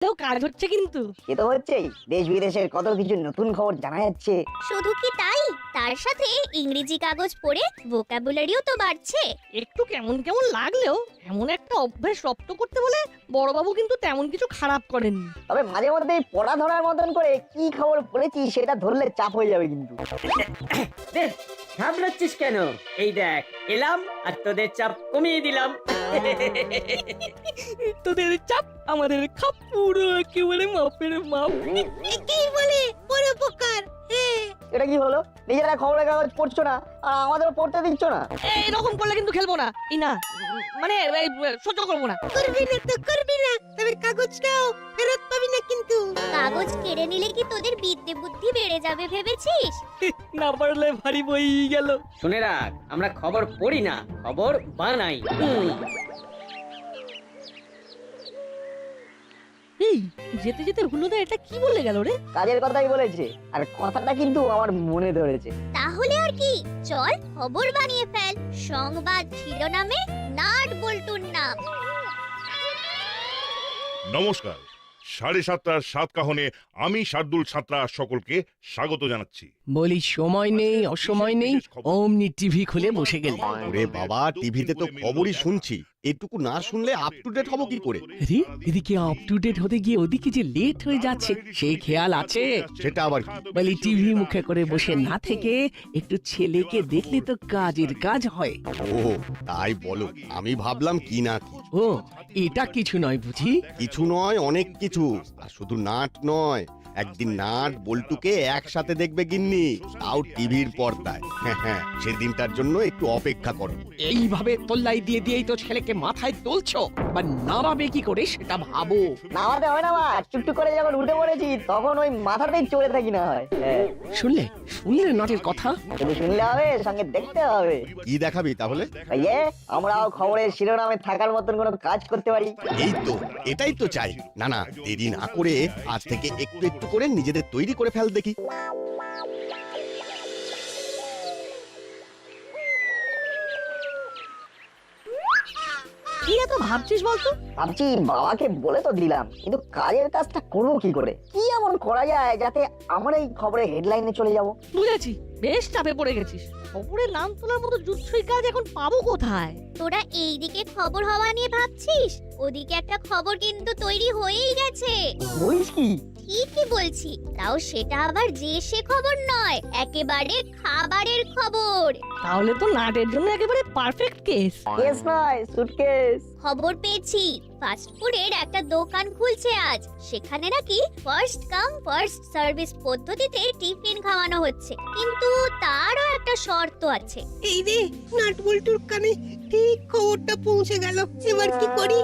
তো কাজ হচ্ছে কিন্তু। এ তো হচ্ছেই, দেশ বিদেশের কত কিছু নতুন খবর জানা যাচ্ছে। শুধু কি তাই, তার সাথে ইংরেজি কাগজ পড়ে ভোকাবুলারিও তো বাড়ছে। একটু কেমন কেমন লাগলেও এমন একটা অভ্যাস রপ্ত করতে বলে বড়বাবু কিন্তু তেমন কিছু খারাপ করেননি। তবে মাঝে মধ্যে এই পড়া ধরার মতন করে কি খবর পড়েছি সেটা ধরলে চাপ হয়ে যাবে কিন্তু। ঘাবড়াচ্ছিস কেন? এই দেখ, এলাম আর তোদের চাপ কমিয়ে দিলাম। তোদের চাপ আমাদের খাপ পুরো একেবারে মাপের মাপ। কি বলে বড় উপকার? এটা কি হলো? নিজেরা খবরের কাগজ পড়ছো না আর আমাদের পড়তে দিচ্ছ না? এরকম করলে কিন্তু খেলবো না। এই না, মানে সহ্য করবো না। করবি না তো করবি না, তবে কাগজটাও ফেরত পাবি না কিন্তু। কাগজ কেড়ে নিলে কি তোদের বিদ্যে বুদ্ধি বেড়ে যাবে ভেবেছিস? না পারলে ভারী বই গেল। শুনে রাখ, আমরা খবর পড়ি না, খবর বানাই। এই যেতে যেতে হুলুদা এটা কি বলে গেল রে? কাজের কথাই বলেছে, আর কথাটা কিন্তু আমার মনে ধরেছে। তাহলে আর কি, চল খবর বানিয়ে ফেল। সংবাদ শিরোনামে নাট বল্টুর নাম। নমস্কার, 7:30টার সাতকাহনে আমি শার্দুল সাঁতরা সকলকে স্বাগত জানাচ্ছি। বলি সময় নেই অসময় নেই, অমনি টিভি খুলে বসে গেলি। ওরে বাবা, টিভিতে তো খবরই শুনছি, এটুকু না শুনলে আপ টু ডেট হবো কি করে? আরে এদিকে আপ টু ডেট হতে গিয়ে ওদিকে যে লেট হয়ে যাচ্ছে সেই খেয়াল আছে? সেটা আবার কি? বলি টিভি মুখে করে বসে না থেকে একটু ছেলেকে দেখলে তো কাজের কাজ হয়। ও তাই বলো, আমি ভাবলাম কি না কি। ও এটা কিছু নয় বুঝি? কিছু নয়, অনেক কিছু। আর শুধু নাট নয়, একদিন নাট বল্টুকে একসাথে দেখবে গিন্নি, তাও টিভির পর্দায়। হ্যাঁ, সেদিনটার জন্য একটু অপেক্ষা করো। এইভাবে তোল্লাই দিয়ে দিয়েই তো ছেলেকে মাথায় তুলছো, বা নামাবে কি করে সেটা ভাবো। নামাতে হয় না, মা টুকটুক করে যখন উঠে পড়েছি তখন ওই মাথাতেই চড়ে থাকি না হয়। শুনলে শুনলে নাটের কথা? শুধু শুনলে হবে, সঙ্গে দেখতে হবে। কি দেখাবি তাহলে? ইয়ে, আমরাও খবরের শিরোনামে থাকার মতন কোনো কাজ করতে পারি। এই তো, এটাই তো চাই। না না, দেরি না করে আজ থেকে একটু একটু করে নিজেদের তৈরি করে ফেল দেখি। কি এত ভাবছিস বলতো? ভাবছি বাবাকে বলে তো দিলাম, কিন্তু কাজের কাজটা করবো কি করে? কি এমন করা যায় যাতে আমরা এই খবরের হেডলাইনে চলে যাব? বুঝেছি, বেশ চাপে পড়ে গেছিস। খবরের নাম তোলার মতো জুৎসই কাজ এখন পাবো কোথায়? তোরা এইদিকে খবর হওয়া নিয়ে ভাবছিস, ওদিকে একটা খবর কিন্তু তৈরি হয়েই গেছে। বলিস কি? ঠিকই বলছি, তাও সেটা আবার যে সে খবর নয়, একেবারে খাবারের খবর। তাহলে তো নাটের জন্য একেবারে পারফেক্ট কেস। কেস নয়, সুটকেস। খবর পেয়েছি, ফাস্ট ফুডের একটা দোকান খুলছে আজ। সেখানে নাকি ফার্স্ট কাম ফার্স্ট সার্ভিস পদ্ধতিতে টিফিন খাওয়ানো হচ্ছে, কিন্তু তারও একটা শর্ত আছে। এই রে, নাটবল্টুর কানে ঠিক খবরটা পৌঁছে গেল। এবার কি করি?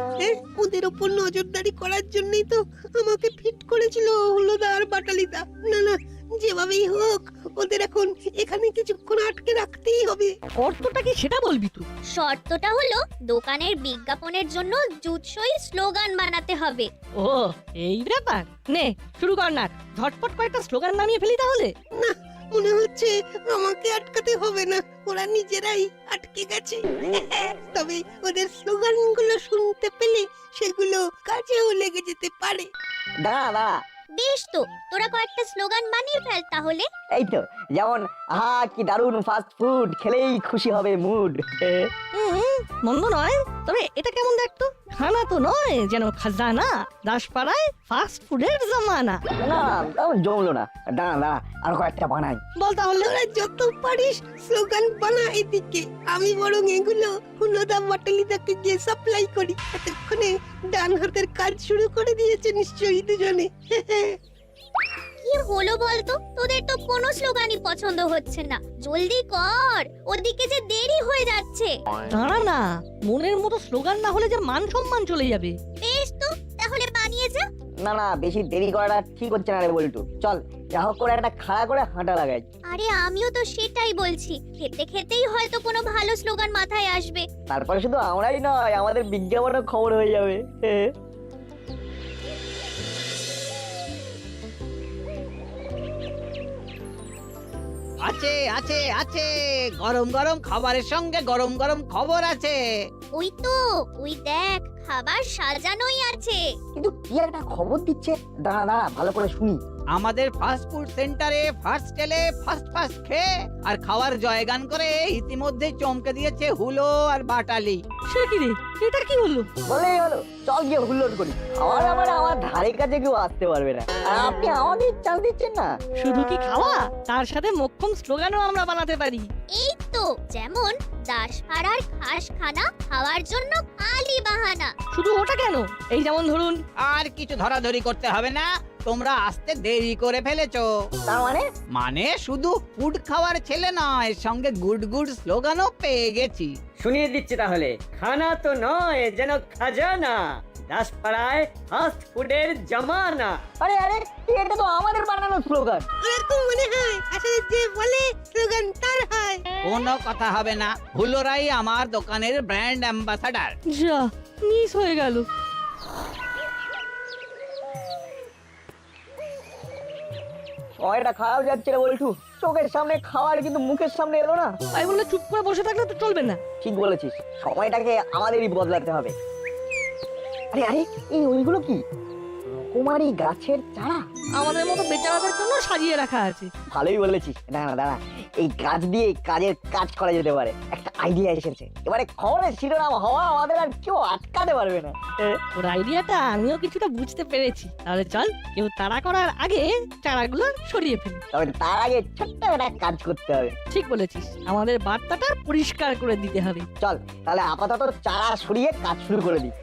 ওদের ওপর নজরদারি করার জন্যই তো আমাকে ফিট করেছিল হুলোদা আর বাটালিদা। না না, যেভাবেই হোক ওদের এখন এখানে কিছুক্ষণ আটকে রাখতেই হবে। অর্থটা কি সেটা বলবি তুই? শর্তটা হলো দোকানের বিজ্ঞাপনের জন্য জুৎসই স্লোগান বানাতে হবে। ও এই ব্যাপার। নে শুরু কর না, ঝটপট কয়েকটা স্লোগান নামিয়ে ফেলি তাহলে। না, মনে হচ্ছে আমাকে আটকাতে হবে না, ওরা নিজেরাই আটকে গেছে। তবে ওদের স্লোগানগুলো শুনতে পেলে সেগুলো কাজেও লেগে যেতে পারে। দাঁড়া দাঁড়া, বেশ, তো তোরা কয়েকটা স্লোগান বানিয়ে ফেল তাহলে। এই তো, যেমন আহা কি দারুণ ফাস্ট ফুড, খেলেই খুশি হবে মুড। মন্দ নয়, তবে এটা কেমন দেখতো? খানা তো নয় যেন খাজানা, দাসপাড়ায় ফাস্ট ফুডের জামানা। না, তেমন জমলো না। দাঁড়া দাঁড়া, আর কয়েকটা বানাই। বল তাহলে। তোরা যত পারিস স্লোগান বানা এদিকে, আমি বরং এগুলো হুলোদা বাটালিদাকে গিয়ে সাপ্লাই করি। এতক্ষণে ডান হাতের কাজ শুরু করে দিয়েছে নিশ্চয়ই দুজনে। কি হলো বলতো, তোদের তো কোনো স্লোগানই পছন্দ হচ্ছে না। জলদি কর, ওদিকে যে দেরি হয়ে যাচ্ছে। দাঁড়া না, মনের মতো স্লোগান না হলে যে মান সম্মান চলে যাবে। বেশ, তো তাহলে বানিয়ে যা। না না, বেশি দেরি করাটা ঠিক হচ্ছে না রে বল্টু। চল যা হোক করে একটা খাড়া করে হাঁটা লাগাই। আরে আমিও তো সেটাই বলছি, খেতে খেতেই হয়তো কোনো ভালো স্লোগান মাথায় আসবে। তারপরে শুধু আমরাই নয়, আমাদের বিজ্ঞাপনও খবর হয়ে যাবে। আছে আছে আছে, গরম গরম খাবারের সঙ্গে গরম গরম খবর আছে। ওই তো, ওই দেখ, খাবার সাজানোই আছে। কিন্তু কি একটা খবর দিচ্ছে, দাঁড়া দাঁড়া ভালো করে শুনি। আমাদের ফাস্ট ফুড সেন্টারে ফার্স্ট এলে ফার্স্ট ফার্স্ট খেয়ে আর খাওয়ার জয়গান করে ইতিমধ্যে চমকে দিয়েছে হুলো আর বাটালি। সে কি রে, এটা কি হলো? বলেই হলো, চল গিয়ে হুল্লোড় করি। আমার ধারে কাছে কেউ আসতে পারবে না, আর আপনি আমাদের চান্স দিচ্ছেন না। শুধু কি খাওয়া, তার সাথে মোক্ষম স্লোগানও আমরা বানাতে পারি। এই তো, যেমন দাসপাড়ার খাসখানা খাওয়ার জন্য খালি বাহানা। শুধু ওটা কেন, এই যেমন ধরুন, আর কিছু ধরাধরি করতে হবে না, তোমরা আসতে দেরি করে ফেলেছো। তার মানে মানে শুধু ফুড খাওয়ার ছেলে নয়, সঙ্গে গুড গুড স্লোগানও পেয়ে গেছি। শুনিয়ে দিচ্ছি তাহলে, খানা তো নয় যেন খাজানা, দাসপাড়ায় ফাস্ট ফুডের জামানা। আরে আরে, এটা তো আমাদের বানানো স্লোগান। এরকম মনে হয় আসলে যে বলে স্লোগান তার হয়। কোনো কথা হবে না, হুলোরাই আমার দোকানের ব্র্যান্ড অ্যাম্বাসাডার। যা মিস হয়ে গেল। সময়টা খারাপ যাচ্ছে রে বলছু, চোখের সামনে খাওয়ার কিন্তু মুখের সামনে এলো না। তাই বলে চুপ করে বসে থাকলে তো চলবে না। ঠিক বলেছিস, সময়টাকে আমাদেরই বদলাতে হবে। আরে আরে, এই ওইগুলো কি? কুমারী গাছের চারা? আমাদের মতো বেচারাদের জন্য সাজিয়ে রাখা আছে। ভালোই বলেছিস, দাঁড়া দাঁড়া, এই গাছ দিয়ে কাজের কাজ করা যেতে পারে। একটা আইডিয়া এসেছে, এবারে খবরের শিরোনাম হওয়া আমাদের আর কেউ আটকাতে পারবে না। ওর আইডিয়াটা আমিও কিছুটা বুঝতে পেরেছি। তাহলে চল, কেউ তাড়া করার আগে চারাগুলো সরিয়ে ফেলি। তবে তার আগে ছোট্ট একটা কাজ করতে হবে। ঠিক বলেছিস, আমাদের বার্তাটা পরিষ্কার করে দিতে হবে। চল তাহলে আপাতত চারা সরিয়ে কাজ শুরু করে দিই।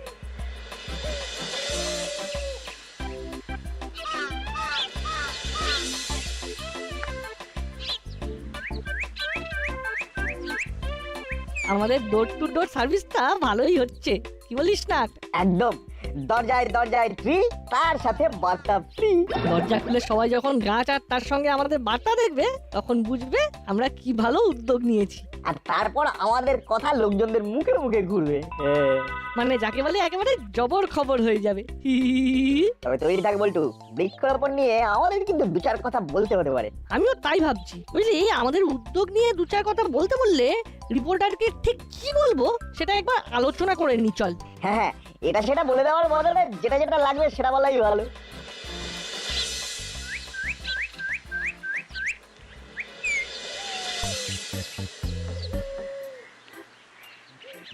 আমাদের ডোর টু ডোর সার্ভিসটা ভালোই হচ্ছে, কি বলিস না? একদম, দরজায় দরজায় ফ্রি, তার সাথে বার্তা ফ্রি। দরজা খুলে সবাই যখন গাছ আর তার সঙ্গে আমাদের বার্তা দেখবে, তখন বুঝবে আমরা কি ভালো উদ্যোগ নিয়েছি। আর তারপর আমাদের কথা লোকজনদের মুখে মুখে ঘুরবে। মানে যাকে বলে একেবারে জবর খবর হয়ে যাবে। তবে তৈরি থাক বলটু, বৃক্ষরোপণ নিয়ে আমাদের কিন্তু দু চার কথা বলতে হতে পারে। আমিও তাই ভাবছি, বুঝলি, আমাদের উদ্যোগ নিয়ে দু চার কথা বলতে বললে রিপোর্টারকে ঠিক কি বলবো সেটা একবার আলোচনা করে নি। চল। হ্যাঁ হ্যাঁ, এটা সেটা বলে দেওয়ার বদলে যেটা যেটা লাগবে সেটা বলাই ভালো।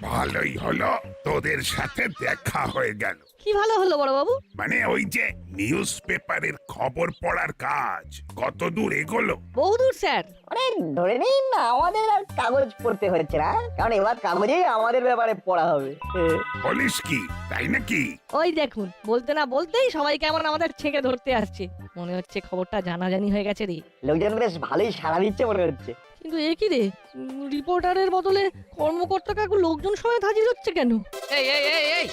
ভালোই হলো তোদের সাথে দেখা হয়ে গেল। কি ভালো হলো বড় বাবু? মানে ওই যে নিউজ পেপারের খবর পড়ার কাজ কত দূর এগোলো? বহুদূর স্যার। মানে ধরে নিন না, আমাদের আর কাগজ পড়তে হচ্ছে না, কারণ এবার কাগজেই আমাদের ব্যাপারে পড়া হবে। বলিস কি, তাই নাকি? ওই দেখুন, বলতে না বলতেই সবাই কেমন আমাদের ছেঁকে ধরতে আসছে। মনে হচ্ছে খবরটা জানাজানি হয়ে গেছে রে। লোকজন বেশ ভালোই সাড়া দিচ্ছে মনে হচ্ছে। কিন্তু এ কি রে, রিপোর্টারের বদলে কর্মকর্তা কাকু লোকজন সমেত হাজির হচ্ছে কেন? এই এই এই এই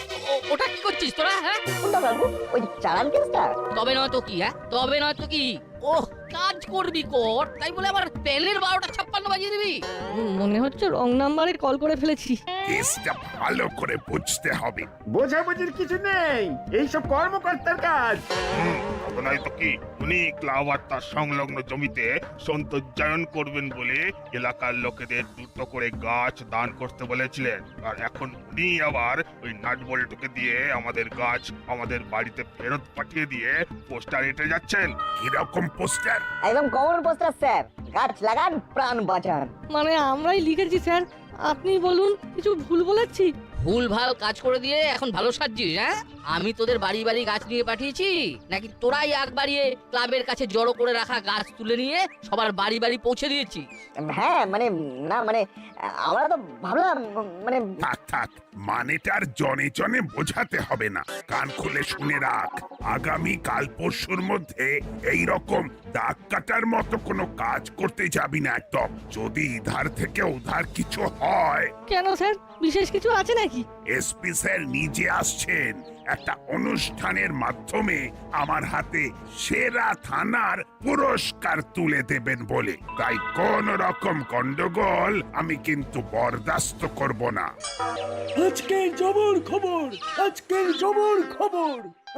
ওটা কি করছিস তোরা? হ্যাঁ, কোনটা কাকু? ওই চালান কেসটা? তবে নয় তো কি? হ্যাঁ, তবে নয় তো কি? ওহ, কাজ করবি কর, তাই বলে আবার পেলের 12:56 বাজিয়ে দিবি? মনে হচ্ছে রং নাম্বারে কল করে ফেলেছি। কেসটা ভালো করে বুঝতে হবে। বোঝাবুঝির কিছু নেই, এইসব কর্মকর্তার কাজ। নয় তো কি, উনি ক্লাব আর তার সংলগ্ন জমিতে সৌন্দর্যায়ন করবেন বলে এলাকার লোকেদের দ্রুত করে গাছ দান করতে বলেছিলেন, আর এখন উনি আবার ওই নাটবল্টুকে দিয়ে আমাদের গাছ আমাদের বাড়িতে ফেরত পাঠিয়ে দিয়ে পোস্টার এঁটে যাচ্ছেন। কিরকম পোস্টার? একদম কমন পোস্টার স্যার, গাছ লাগান প্রাণ বাঁচান। মানে আমরাই লিখেছি স্যার, আপনি বলুন কিছু ভুল বলেছি? ভুলভাল কাজ করে দিয়ে এখন ভালো সাজছিস? হ্যাঁ, আমি তোদের বাড়ি বাড়ি গাছ নিয়ে পাঠিয়েছি নাকি তোরাই আগ বাড়িয়ে ক্লাবের কাছে জড়ো করে রাখা গাছ তুলে নিয়ে সবার বাড়ি বাড়ি পৌঁছে দিয়েছি? হ্যাঁ মানে না, মানে আমরা তো ভাবলাম, মানে থাক থাক, মানেটার জনে জনে বোঝাতে হবে না, কান খুলে শুনে রাখ। আগামী কাল পরশুর মধ্যে এই রকম দাগ কাটার মতো কোনো কাজ করতে যাবি না একদম। যদি ইধার থেকে উধার কিছু হয়। কেন স্যার, বিশেষ কিছু আছে নাকি? এসপি স্যার নিজে আসছেন একটা অনুষ্ঠানের মাধ্যমে আমার হাতে সেরা থানার পুরস্কার তুলে দেবেন বলে, তাই কোন রকম গন্ডগোল আমি কিন্তু বরদাস্ত করব না। আজকের জবর খবর, আজকের জবর খবর,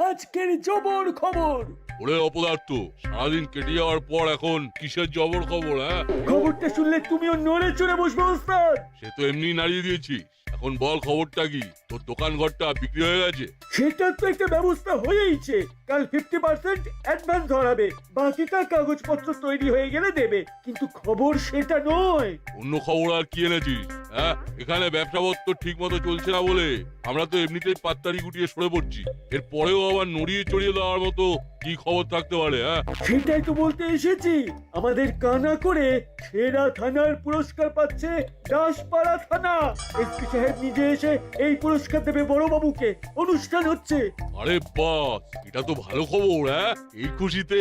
আজকের জবর খবর। ওরে অপদার্থ, সারাদিন কেটে যাওয়ার পর এখন কিসের জবর খবর? হ্যাঁ, খবরটা শুনলে তুমিও নড়ে চড়ে বসবে ওস্তাদ। সে তো এমনি নাড়িয়ে দিয়েছি, এখন বল খবরটা কি, তোর দোকান ঘরটা বিক্রি হয়ে গেছে? সেটা তো একটা ব্যবস্থা হয়েইছে। কাল 50% অ্যাডভান্স ধরাবে, বাকিটা কাগজপত্র তৈরি হয়ে গেলে দেবে। কিন্তু খবর সেটা নয়। অন্য খবর আর কি এনেছিস? হ্যাঁ, এখানে ব্যবসাপত্র ঠিক মতো চলছে না বলে আমরা তো এমনিতেই পাত্তারি গুটিয়ে সরে পড়ছি। এর পরেও আবার নড়িয়ে চড়িয়ে দেওয়ার মতো কি খবর থাকতে পারে? হ্যাঁ, সেটাই তো বলতে এসেছি। আমাদের কানা করে সেরা থানার পুরস্কার পাচ্ছে দাসপাড়া থানা। এসপি সাহেব নিজে এসে এই পুরস্কার দেবে বড়বাবুকে। অনুষ্ঠান হচ্ছে। আরে বাস, এটা তো ভালো খবর। হ্যাঁ, এই খুশিতে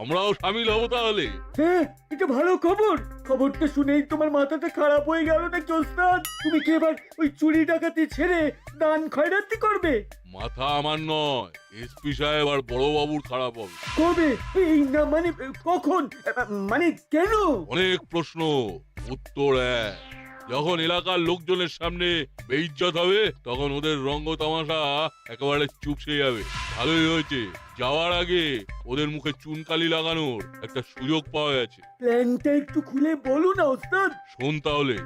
আমরাও সামিল হব তাহলে। হ্যাঁ, এটা ভালো খবর। খবরটা শুনেই তোমার মাথাটা খারাপ হয়ে গেল নাকি ওস্তাদ? তুমি কি এবার ওই চুরি ডাকাতি ছেড়ে দান খয়রাতি করবে? মাথা আমার নয়, এসপি সাহেব আর বড়বাবুর খারাপ হবে। কবে? এই না মানে কখন? মানে কেন? অনেক প্রশ্ন, উত্তর এক। যখন এলাকার লোকজনের সামনে বেইজ্জত হবে তখন ওদের রঙ্গ তামাশা একেবারে চুপসে যাবে। ভালোই হয়েছে, যাওয়ার আগে ওদের মুখে চুনকালি লাগানোর একটা সুযোগ পাওয়া গেছে। প্ল্যানটা একটু খুলে বলো না ওস্তাদ। শোন তাহলে।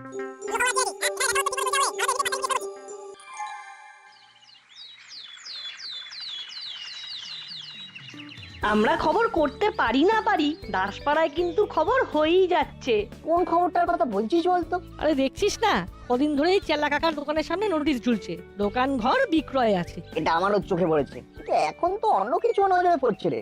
আমরা খবর করতে পারি না পারি, দাসপাড়ায় কিন্তু খবর হয়েই যাচ্ছে। কোন খবরটার কথা বলছিস বলতো? আরে দেখছিস না, কদিন ধরেই চেলা কাকার দোকানের সামনে নোটিশ ঝুলছে, দোকান ঘর বিক্রয় আছে। এটা আমারও চোখে পড়েছে, কিন্তু এখন তো অন্য কিছু নজরে পড়ছে রে।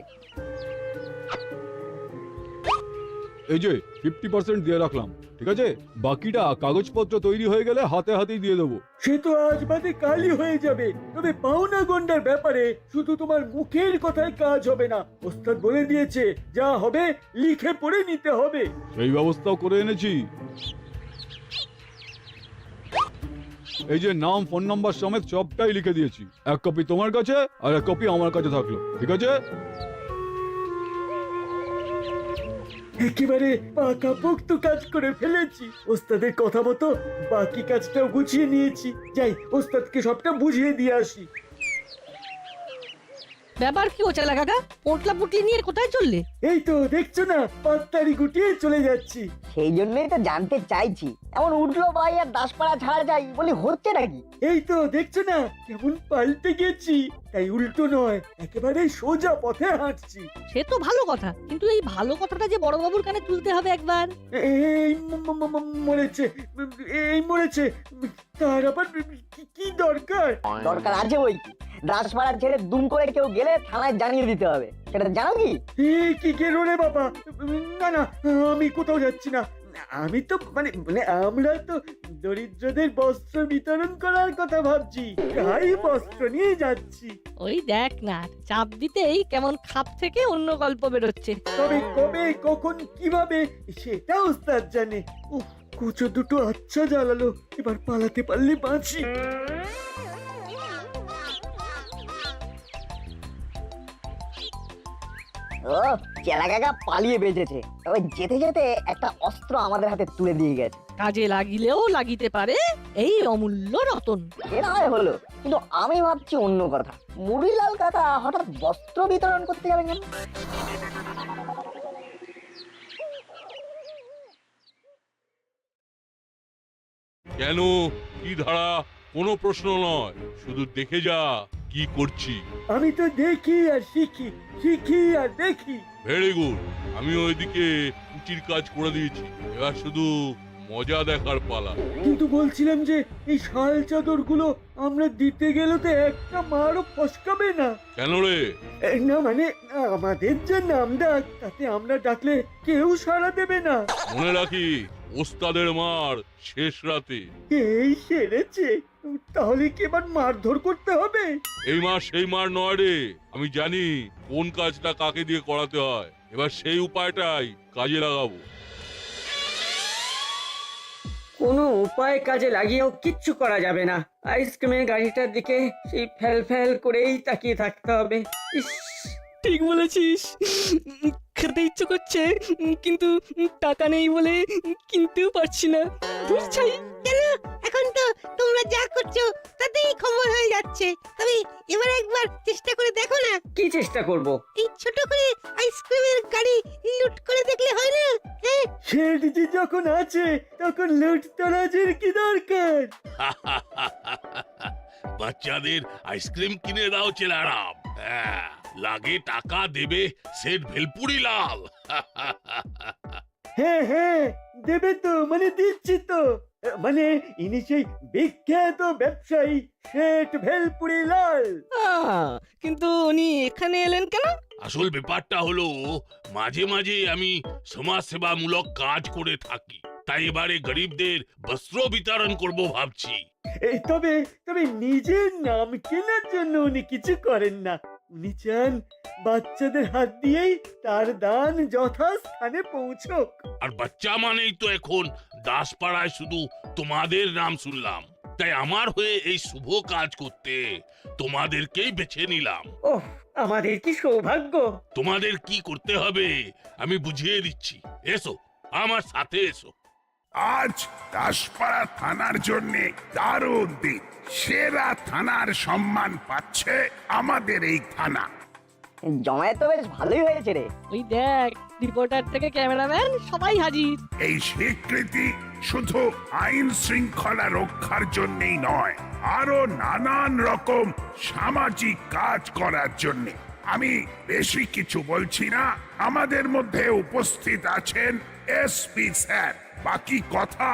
এই যে 50% দিয়ে রাখলাম, ঠিক আছে? বাকিটা কাগজপত্র তৈরি হয়ে গেলে হাতে হাতেই দিয়ে দেবো। সে তো আজ বাদে কালই হয়ে যাবে। তবে পাওনা গন্ডার ব্যাপারে শুধু তোমার মুখের কথায় কাজ হবে না। ওস্তাদ বলে দিয়েছে, যা হবে লিখে পড়ে নিতে হবে। সেই ব্যবস্থাও করে এনেছি। এই যে নাম, ফোন নাম্বার সমেত সবটাই লিখে দিয়েছি। এক কপি তোমার কাছে আর এক কপি আমার কাছে থাকলো, ঠিক আছে? একেবারে পাকাপোক্ত কাজ করে ফেলেছি। ওস্তাদের কথা মতো বাকি কাজটাও গুছিয়ে নিয়েছি। যাই, ওস্তাদকে সবটা বুঝিয়ে দিয়ে আসি। ব্যাপার কি ও চেলা কাকা, পোটলা পুটলি নিয়ে কোথায় চললে? এই তো দেখছো না, পাত্তারি গুটিয়ে চলে যাচ্ছি। সেই জন্যই তো জানতে চাইছি, এমন উঠলো ভাই আর দাসপাড়া ছাড়া যাই বলি হচ্ছে নাকি? এই তো দেখছো না কেমন পাল্টে গেছি। তাই উল্টো নয়, একেবারে সোজা পথে হাঁটছি। সে তো ভালো কথা, কিন্তু এই ভালো কথাটা যে বড়বাবুর কানে তুলতে হবে একবার। এই মরেছে, এই মরেছে। তার আবার কি দরকার? দরকার আছে বই কি? দাসপাড়া ছেড়ে দুম করে কেউ গেলে থানায় জানিয়ে দিতে হবে, সেটা জানো কি? কি গেল রে বাবা? না না, আমি কোথাও যাচ্ছি না। আমি তো মানে আমরা তো দরিদ্রদের বস্ত্র বিতরণ করার কথা ভাবছি, তাই বস্ত্র নিয়ে যাচ্ছি। ওই দেখ না, চাপ দিতেই কেমন খাপ থেকে অন্য গল্প বেরোচ্ছে। তবে কবে, কখন, কিভাবে সেটা ওস্তাদ জানে। উফ, কুচো দুটো আচ্ছা জ্বালালো। এবার পালাতে পারলে বাঁচি। ও চেলা কাকা পালিয়ে বেঁচেছে, তবে যেতে যেতে একটা অস্ত্র আমাদের হাতে তুলে দিয়ে গেছে। কাজে লাগিলেও লাগিতে পারে এই অমূল্য রতন। সে না হয় হলো, কিন্তু আমি ভাবছি অন্য কথা। মুড়িলাল কাকা হঠাৎ বস্ত্র বিতরণ করতে যাবেন কেন? কেন, কি ধারা, কোনো প্রশ্ন নয়, শুধু দেখে যা কি করছি। আমি তো দেখি আর শিখি, শিখি আর দেখি। ভেরি গুড, আমি ওইদিকে কুচির কাজ করে দিয়েছি, এবার শুধু মজা দেখার পালা। কিন্তু বলছিলাম যে এই শাল চাদর গুলো আমরা দিতে গেলে তো একটা মারও ফসকাবে না? কেন রে? না মানে আমাদের যে নাম ডাক, তাতে আমরা ডাকলে কেউ সাড়া দেবে না। মনে রাখি, ওস্তাদের মার শেষ রাতে। এই সেরেছে, তাহলে কি এবার মারধর করতে হবে? এই মার সেই মার নয় রে, আমি জানি কোন কাজটা কাকে দিয়ে করাতে হয়, এবার সেই উপায়টাই কাজে লাগাবো। কোনো উপায় কাজে লাগিয়েও কিচ্ছু করা যাবে না। আইসক্রিমের গাড়িটার দিকে সেই ফেল ফেল করেই তাকিয়ে থাকতে হবে। ইস, ঠিক বলেছিস, খেতে ইচ্ছে করছে, কিন্তু টাকা নেই বলে কিনতেও পারছি না। কেন এখন তো তোমরা যা করছো তাতেই খবর হয়ে যাচ্ছে। তবে এবার একবার চেষ্টা করে দেখো না, কি চেষ্টা করব? এই ছোট করে আইসক্রিমের গাড়ি লুট করে দেখলে হয় না? হ্যাঁ, শেঠজি যখন আছে তখন লুটতরাজের কি দরকার? বাচ্চাদের আইসক্রিম কিনে দাও চেলারাম। হ্যাঁ, লাগে টাকা দেবে সেট ভেলপুরি লাল। হ্যাঁ হ্যাঁ, দেবে তো, মানে দিচ্ছি তো। মানে ইনি সেই বিখ্যাত ব্যবসায়ী শেঠ ভেলপুরি লাল। কিন্তু উনি এখানে এলেন কেন? আসল ব্যাপারটা হলো মাঝে মাঝে আমি সমাজ সেবামূলক কাজ করে থাকি, তাই এবারে গরিবদের বস্ত্র বিতরণ করব ভাবছি। এই তবে তবে নিজের নাম কেনার জন্য উনি কিছু করেন না। উনি চান বাচ্চাদের হাত দিয়েই তার দান যথাস্থানে পৌঁছক। আর বাচ্চা মানেই তো এখন দাসপাড়ায় শুধু তোমাদের নাম শুনলাম, তাই আমার হয়ে এই শুভ কাজ করতে তোমাদেরকেই বেছে নিলাম। ওহ, আমাদের কি সৌভাগ্য! তোমাদের কি করতে হবে আমি বুঝিয়ে দিচ্ছি, এসো আমার সাথে এসো। আজ দাসপাড়া থানার জন্য দারুণ দিন। সেরা থানার সম্মান পাচ্ছে আমাদের এই থানা। জমায়েত তো বেশ ভালোই হয়েছে রে। ওই দেখ, রিপোর্টার থেকে ক্যামেরাম্যান সবাই হাজির। এই স্বীকৃতি শুধু আইন শৃঙ্খলা রক্ষার জন্যই নয়, আরো নানান রকম সামাজিক কাজ করার জন্য। আমি বেশি কিছু বলছি না, আমাদের মধ্যে উপস্থিত আছেন এসপি স্যার। বাকি কথা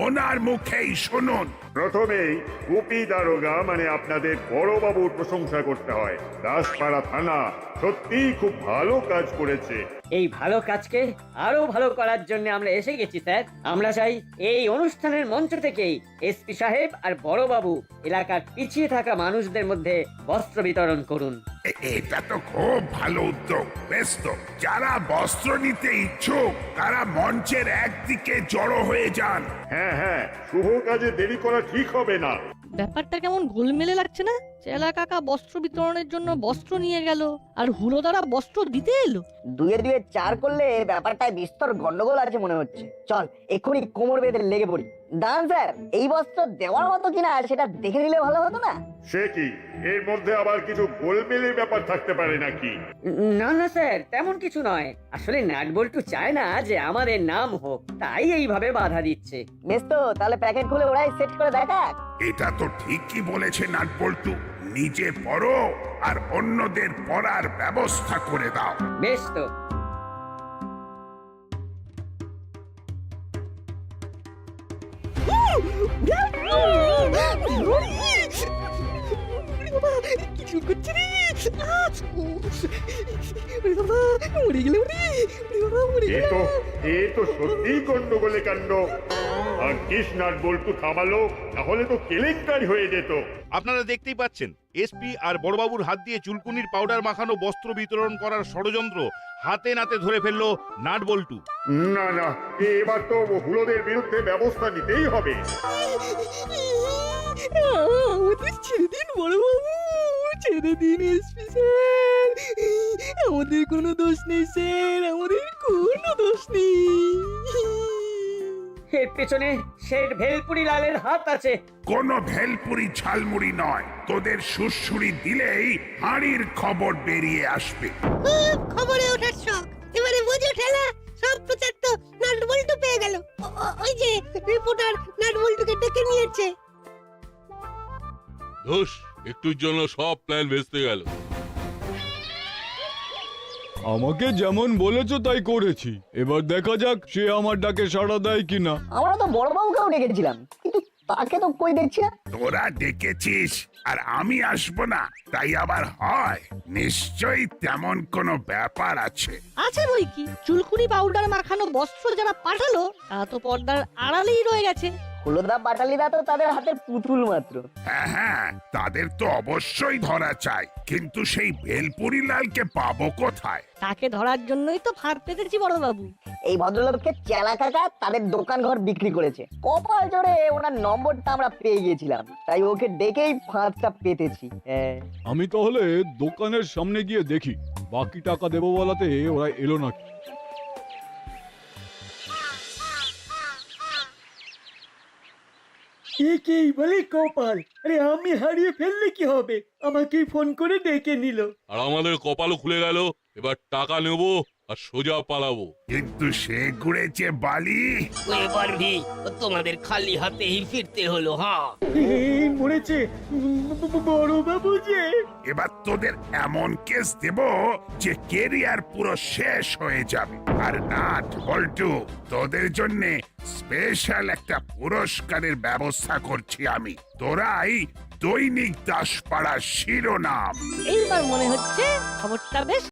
ওনার মুখেই শুনুন। প্রথমেই গুপি দারোগা মানে আপনাদের বড়বাবুর প্রশংসা করতে হয়। দাসপাড়া থানা সত্যিই খুব ভালো কাজ করেছে। এই ভালো কাজকে আরো ভালো করার জন্য আমরা এসে গেছি স্যার। আমরা চাই এই অনুষ্ঠানের মঞ্চ থেকেই এসপি সাহেব আর বড়বাবু এলাকার পিছিয়ে থাকা মানুষদের মধ্যে বস্ত্র বিতরণ করুন। এটা তো খুব ভালো উদ্যোগ। বেশ তো, যারা বস্ত্র নিতে ইচ্ছুক তারা মঞ্চের একদিকে জড়ো হয়ে যান। হ্যাঁ হ্যাঁ, শুভ কাজে দেরি করা ঠিক হবে না। ব্যাপারটা কেমন গোলমেলে লাগছে না? চেলা কাকা বস্ত্র বিতরণের জন্য বস্ত্র নিয়ে গেল, আর হুলোদারা বস্ত্র দিতে এলো। দুয়ে দুয়ে চার করলে ব্যাপারটায় বিস্তর গন্ডগোল আছে মনে হচ্ছে। চল এক্ষুনি কোমর বেঁধে লেগে পড়ি। দান স্যার, এই বস্ত্র দেওয়ার মতো কিনা সেটা দেখে নিলে ভালো হতো না? সে কি, এর মধ্যে আবার কিছু গোলমেলের ব্যাপার থাকতে পারে নাকি? না না স্যার, তেমন কিছু নয়। আসলে নাটবল্টু চায় না যে আমাদের নাম হোক, তাই এইভাবে বাধা দিচ্ছে। বেশ তো, তাহলে প্যাকেট খুলে ওরাই সেট করে দেখা। এটা তো ঠিকই বলেছে নাটবল্টু। নিজে পড়ো আর অন্যদের পড়ার ব্যবস্থা করে দাও। বেশ তো। কিছু করছে রে। মরে গেল রে। এ তো সত্যিই গন্ডগোলে কাণ্ড। আর কৃষ্ণার বল্টু থামালো, তাহলে তো কেলেঙ্কারি হয়ে যেত। আপনারা দেখতেই পাচ্ছেন, এসপি আর বড়বাবুর হাত দিয়ে চুলকুনির পাউডার মাখানো বস্ত্র বিতরণ করার ষড়যন্ত্র হাতে নাতে ধরে ফেললো নাটবল্টু। না না, এবার তো হুলোদের বিরুদ্ধে ব্যবস্থা নিতেই হবে। আমাদের ছেড়ে দিন বড়বাবু, ছেড়ে দিন এসপি স্যার। আমাদের কোনো দোষ নেই স্যার, আমাদের কোনো দোষ নেই। এর পেছনে শেঠ ভেলপুরি লালের হাত আছে। কোনো ভেলপুরি ঝালমুড়ি নয়, তোদের সুড়সুড়ি দিলেই হাঁড়ির খবর বেরিয়ে আসবে। খুব খবরে ওঠার শখ। এবারে বুঝো ঠেলা, সব প্রচার তো নাটবল্টু পেয়ে গেল। ওই যে রিপোর্টার নাটবল্টুকে ডেকে নিয়েছে। ধুস, একটুর জন্য সব প্ল্যান ভেস্তে গেল। আমাকে যেমন বলেছো তাই করেছি, এবার দেখা যাক সে আমার ডাকে সাড়া দেয় কিনা। আমরা তো বড়বাবুকেও ডেকেছিলাম, কিন্তু তাকে তো কই দেখছি না। তোরা ডেকেছিস আর আমি আসবো না, তাই আবার হয়? নিশ্চয়ই তেমন কোনো ব্যাপার আছে। আছে বই কি, চুলকুনি পাউডার মাখানো বস্ত্র যারা পাঠালো তা তো পর্দার আড়ালেই রয়ে গেছে। হুলোদা বাটালিদা তো তাদের হাতের পুতুল মাত্র। হ্যাঁ হ্যাঁ, তাদের তো অবশ্যই ধরা চাই, কিন্তু সেই ভেলপুরি লালকে পাবো কোথায়? তাকে ধরার জন্যই তো ফাঁদ পেতেছি বড়বাবু। এই ভদ্রলোককে চেলা কাকা তাদের দোকান ঘর বিক্রি করেছে। কপাল জোরে ওনার নম্বরটা আমরা পেয়ে গিয়েছিলাম, তাই ওকে ডেকেই ফাঁদটা পেতেছি। আমি তাহলে দোকানের সামনে গিয়ে দেখি বাকি টাকা দেবো বলাতে ওরা এলো নাকি। একেই বলে কপাল। আরে আমি হারিয়ে ফেললে কি হবে, আমাকেই ফোন করে ডেকে নিল। আর আমাদের কপালও খুলে গেল। এবার টাকা নেবো আর সোজা পালাবো। কিন্তু সে ঘুরেছে বালি। পারবি তোমাদের খালি হাতেই ফিরতে হলো। হ্যাঁ এই মরেছে বড় বাবু যে। এবার তোদের এমন কেস দেব যে কেরিয়ার পুরো শেষ হয়ে যাবে। আর নাট বল্টু, তোদের জন্য স্পেশাল একটা পুরস্কারের ব্যবস্থা করছি আমি। তোরাই দৈনিক দাসপাড়ার শিরোনাম। এইবার মনে হচ্ছে খবরটা বেশ